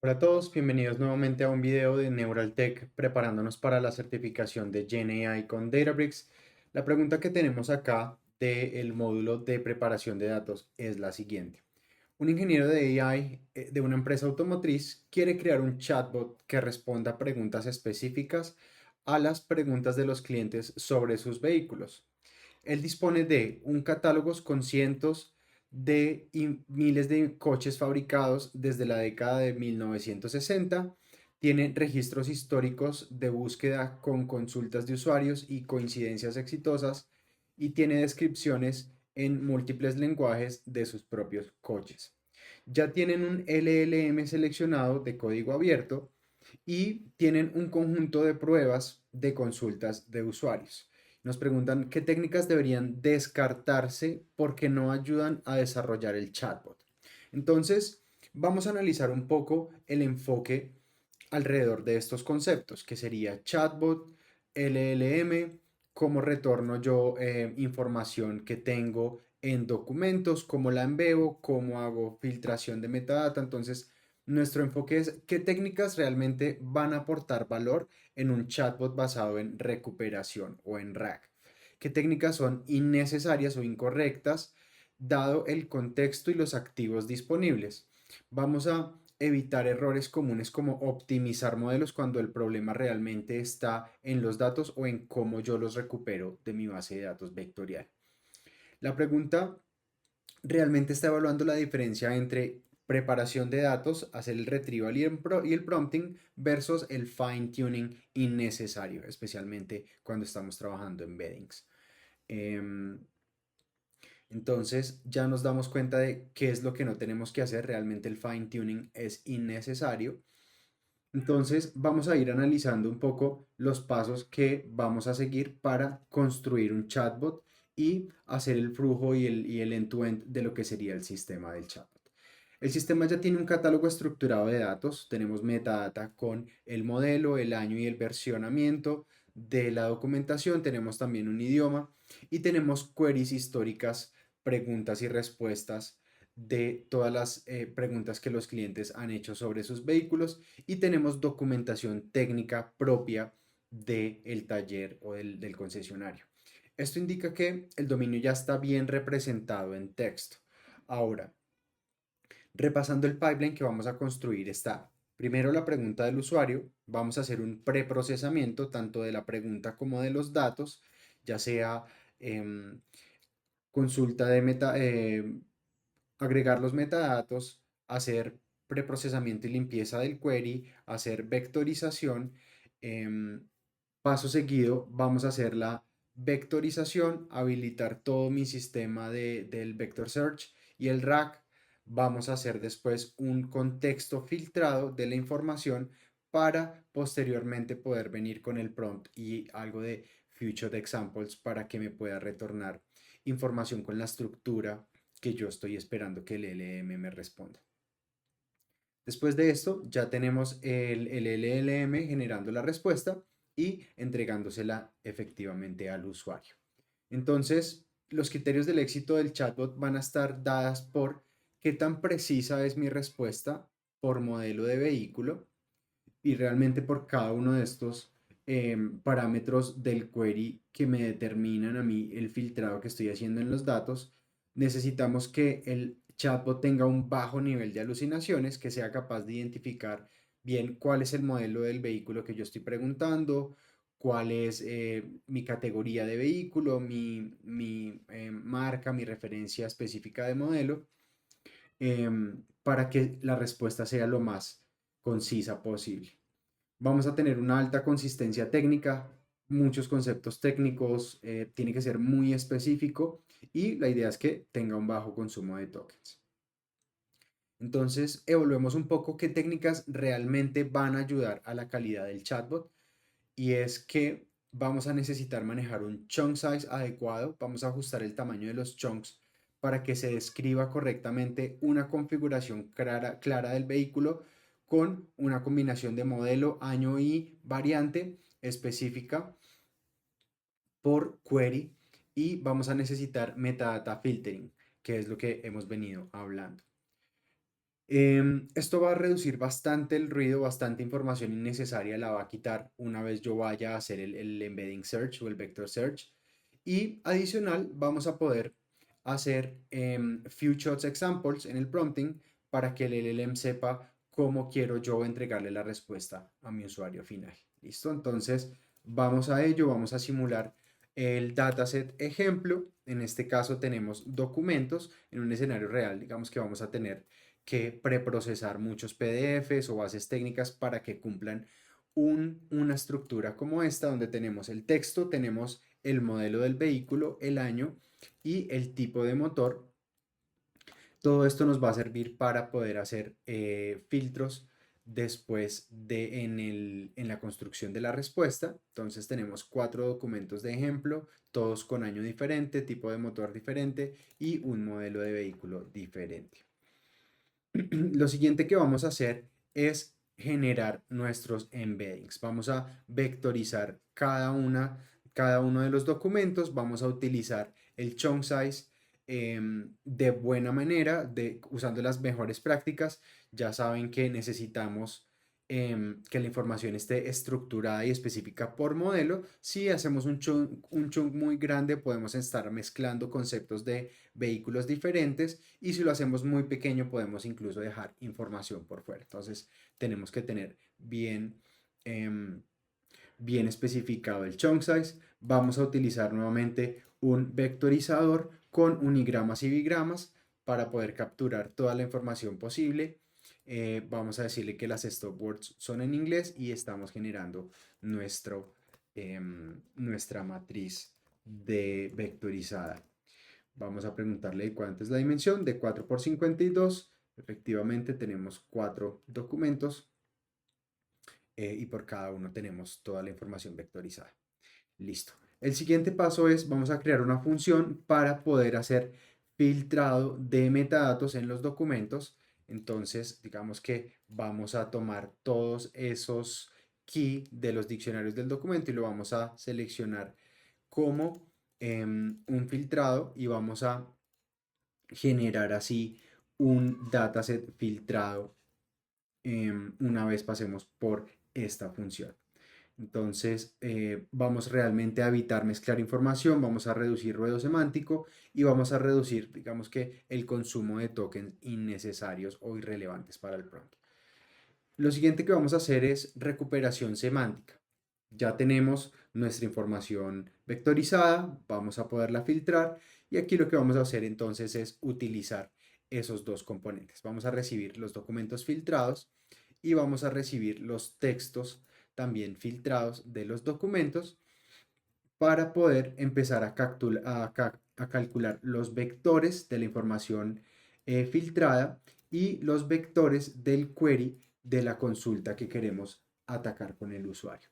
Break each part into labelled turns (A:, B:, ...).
A: Hola a todos, bienvenidos nuevamente a un video de Neuraltech preparándonos para la certificación de GenAI con Databricks. La pregunta que tenemos acá del módulo de preparación de datos es la siguiente. Un ingeniero de AI de una empresa automotriz quiere crear un chatbot que responda a preguntas específicas a las preguntas de los clientes sobre sus vehículos. Él dispone de un catálogo con cientos de miles de coches fabricados desde la década de 1960. Tiene registros históricos de búsqueda con consultas de usuarios y coincidencias exitosas y tiene descripciones en múltiples lenguajes de sus propios coches. Ya tienen un LLM seleccionado de código abierto y tienen un conjunto de pruebas de consultas de usuarios. Nos preguntan qué técnicas deberían descartarse porque no ayudan a desarrollar el chatbot. Entonces, vamos a analizar un poco el enfoque alrededor de estos conceptos, que sería chatbot, LLM, cómo retorno yo información que tengo en documentos, cómo la embebo, cómo hago filtración de metadata. Entonces, nuestro enfoque es qué técnicas realmente van a aportar valor en un chatbot basado en recuperación o en RAG. ¿Qué técnicas son innecesarias o incorrectas dado el contexto y los activos disponibles? Vamos a evitar errores comunes como optimizar modelos cuando el problema realmente está en los datos o en cómo yo los recupero de mi base de datos vectorial. La pregunta realmente está evaluando la diferencia entre preparación de datos, hacer el retrieval y el prompting versus el fine tuning innecesario, especialmente cuando estamos trabajando en embeddings. Em, entonces ya nos damos cuenta de qué es lo que no tenemos que hacer. Realmente el fine tuning es innecesario. Entonces vamos a ir analizando un poco los pasos que vamos a seguir para construir un chatbot y hacer el flujo y el end-to-end de lo que sería el sistema del chatbot. El sistema ya tiene un catálogo estructurado de datos. Tenemos metadata con el modelo, el año y el versionamiento de la documentación. Tenemos también un idioma y tenemos queries históricas, preguntas y respuestas de todas las preguntas que los clientes han hecho sobre sus vehículos y tenemos documentación técnica propia del taller o del concesionario. Esto indica que el dominio ya está bien representado en texto. Ahora, repasando el pipeline que vamos a construir está primero la pregunta del usuario, vamos a hacer un preprocesamiento tanto de la pregunta como de los datos, ya sea em, consulta de agregar los metadatos, hacer preprocesamiento y limpieza del query, hacer vectorización. em, Paso seguido, vamos a hacer la vectorización, habilitar todo mi sistema del vector search y el RAG. Vamos a hacer después un contexto filtrado de la información para posteriormente poder venir con el prompt y algo de featured examples para que me pueda retornar información con la estructura que yo estoy esperando que el LLM me responda. Después de esto, ya tenemos el LLM generando la respuesta y entregándosela efectivamente al usuario. Entonces, los criterios del éxito del chatbot van a estar dadas por qué tan precisa es mi respuesta por modelo de vehículo y realmente por cada uno de estos parámetros del query que me determinan a mí el filtrado que estoy haciendo en los datos, necesitamos que el chatbot tenga un bajo nivel de alucinaciones, que sea capaz de identificar bien cuál es el modelo del vehículo que yo estoy preguntando, cuál es mi categoría de vehículo, mi marca, mi referencia específica de modelo, para que la respuesta sea lo más concisa posible. Vamos a tener una alta consistencia técnica, muchos conceptos técnicos, tiene que ser muy específico y la idea es que tenga un bajo consumo de tokens. Entonces, evaluemos un poco qué técnicas realmente van a ayudar a la calidad del chatbot y es que vamos a necesitar manejar un chunk size adecuado, vamos a ajustar el tamaño de los chunks para que se describa correctamente una configuración clara del vehículo con una combinación de modelo, año y variante específica por query y vamos a necesitar metadata filtering, que es lo que hemos venido hablando. Esto va a reducir bastante el ruido, bastante información innecesaria la va a quitar una vez yo vaya a hacer el embedding search o el vector search. Y adicional, vamos a poder hacer few shots examples en el prompting para que el LLM sepa cómo quiero yo entregarle la respuesta a mi usuario final. ¿Listo? Entonces, vamos a ello, vamos a simular el dataset ejemplo. En este caso tenemos documentos en un escenario real. Digamos que vamos a tener que preprocesar muchos PDFs o bases técnicas para que cumplan una estructura como esta, donde tenemos el texto, tenemos el modelo del vehículo, el año y el tipo de motor. Todo esto nos va a servir para poder hacer filtros después de en la construcción de la respuesta. Entonces tenemos 4 documentos de ejemplo, todos con año diferente, tipo de motor diferente y un modelo de vehículo diferente. Lo siguiente que vamos a hacer es generar nuestros embeddings. Vamos a vectorizar cada uno de los documentos. Vamos a utilizar el chunk size de buena manera, usando las mejores prácticas. Ya saben que necesitamos que la información esté estructurada y específica por modelo. Si hacemos un chunk muy grande, podemos estar mezclando conceptos de vehículos diferentes, y si lo hacemos muy pequeño podemos incluso dejar información por fuera. Entonces tenemos que tener em, bien especificado el chunk size. Vamos a utilizar nuevamente un vectorizador con unigramas y bigramas para poder capturar toda la información posible. Vamos a decirle que las stop words son en inglés y estamos generando nuestra matriz de vectorizada. Vamos a preguntarle cuánto es la dimensión de 4 por 52. Efectivamente tenemos 4 documentos y por cada uno tenemos toda la información vectorizada. Listo. El siguiente paso es, vamos a crear una función para poder hacer filtrado de metadatos en los documentos. Entonces, digamos que vamos a tomar todos esos key de los diccionarios del documento y lo vamos a seleccionar como un filtrado y vamos a generar así un dataset filtrado una vez pasemos por esta función. Entonces, vamos realmente a evitar mezclar información, vamos a reducir ruido semántico y vamos a reducir, digamos que, el consumo de tokens innecesarios o irrelevantes para el prompt. Lo siguiente que vamos a hacer es recuperación semántica. Ya tenemos nuestra información vectorizada, vamos a poderla filtrar y aquí lo que vamos a hacer entonces es utilizar esos dos componentes. Vamos a recibir los documentos filtrados y vamos a recibir los textos también filtrados de los documentos para poder empezar a calcular los vectores de la información filtrada y los vectores del query de la consulta que queremos atacar con el usuario.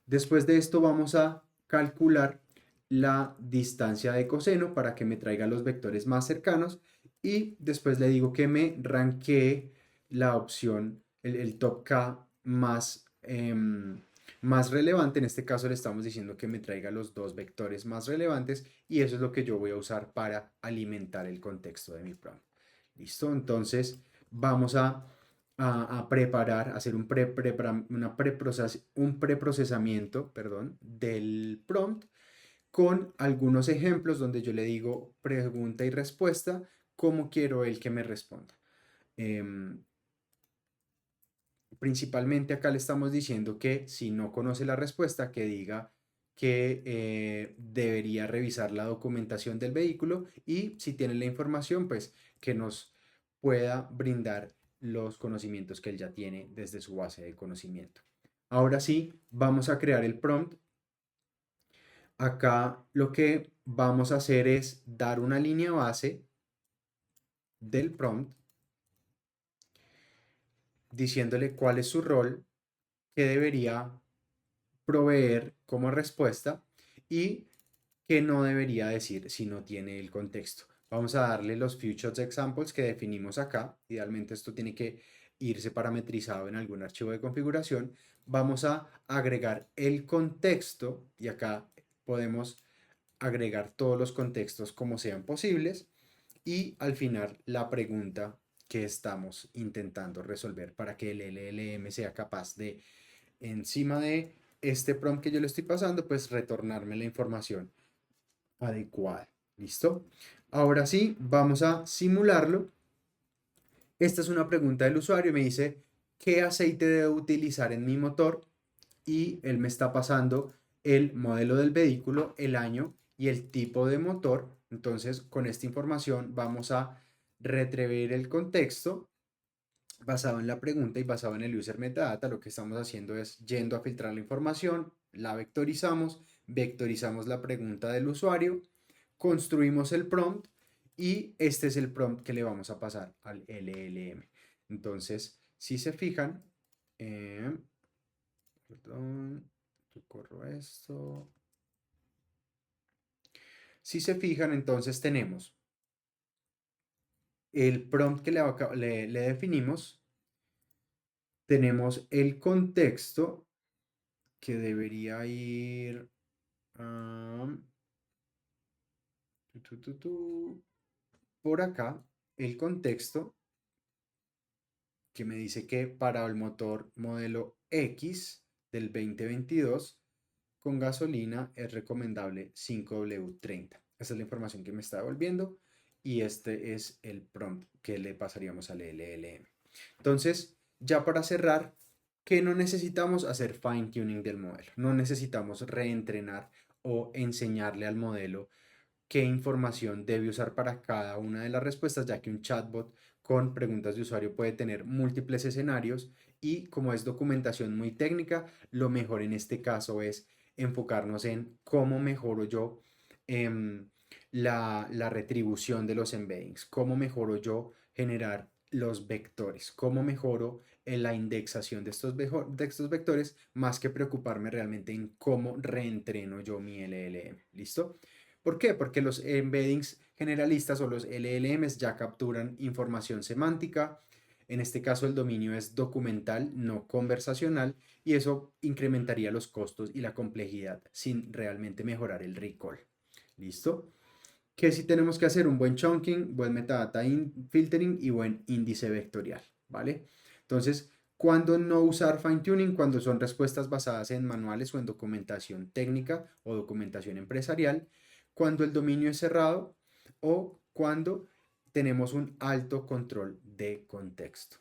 A: Después de esto vamos a calcular la distancia de coseno para que me traiga los vectores más cercanos y después le digo que me ranquee la opción, el top K más relevante. En este caso le estamos diciendo que me traiga los dos vectores más relevantes y eso es lo que yo voy a usar para alimentar el contexto de mi prompt. ¿Listo? Entonces vamos a preparar, hacer un preprocesamiento, perdón, del prompt con algunos ejemplos donde yo le digo pregunta y respuesta, cómo quiero él que me responda. Em, Principalmente acá le estamos diciendo que si no conoce la respuesta, que diga que debería revisar la documentación del vehículo y si tiene la información, pues que nos pueda brindar los conocimientos que él ya tiene desde su base de conocimiento. Ahora sí, vamos a crear el prompt. Acá lo que vamos a hacer es dar una línea base del prompt diciéndole cuál es su rol, qué debería proveer como respuesta y qué no debería decir si no tiene el contexto. Vamos a darle los few examples que definimos acá. Idealmente esto tiene que irse parametrizado en algún archivo de configuración. Vamos a agregar el contexto y acá podemos agregar todos los contextos como sean posibles y al final la pregunta que estamos intentando resolver para que el LLM sea capaz de, encima de este prompt que yo le estoy pasando, pues retornarme la información adecuada. ¿Listo? Ahora sí, vamos a simularlo. Esta es una pregunta del usuario. Me dice, ¿qué aceite debo utilizar en mi motor? Y él me está pasando el modelo del vehículo, el año y el tipo de motor. Entonces, con esta información vamos a retribuir el contexto basado en la pregunta y basado en el user metadata. Lo que estamos haciendo es yendo a filtrar la información, la vectorizamos, vectorizamos la pregunta del usuario, construimos el prompt y este es el prompt que le vamos a pasar al LLM. Entonces, si se fijan, perdón, corro esto. Si se fijan, entonces tenemos el prompt que le definimos, tenemos el contexto que debería ir por acá, el contexto que me dice que para el motor modelo X del 2022 con gasolina es recomendable 5W30. Esa es la información que me está devolviendo y este es el prompt que le pasaríamos al LLM. Entonces, ya para cerrar, ¿qué no necesitamos? Hacer fine tuning del modelo. No necesitamos reentrenar o enseñarle al modelo qué información debe usar para cada una de las respuestas, ya que un chatbot con preguntas de usuario puede tener múltiples escenarios y como es documentación muy técnica, lo mejor en este caso es enfocarnos en cómo mejoro yo la retribución de los embeddings, cómo mejoro yo generar los vectores, cómo mejoro en la indexación de estos vectores, más que preocuparme realmente en cómo reentreno yo mi LLM. ¿Listo? ¿Por qué? Porque los embeddings generalistas o los LLMs ya capturan información semántica. En este caso el dominio es documental, no conversacional, y eso incrementaría los costos y la complejidad sin realmente mejorar el recall. ¿Listo? Que si tenemos que hacer un buen chunking, buen metadata filtering y buen índice vectorial, ¿vale? Entonces, ¿cuándo no usar fine tuning? Cuando son respuestas basadas en manuales o en documentación técnica o documentación empresarial, cuando el dominio es cerrado o cuando tenemos un alto control de contexto.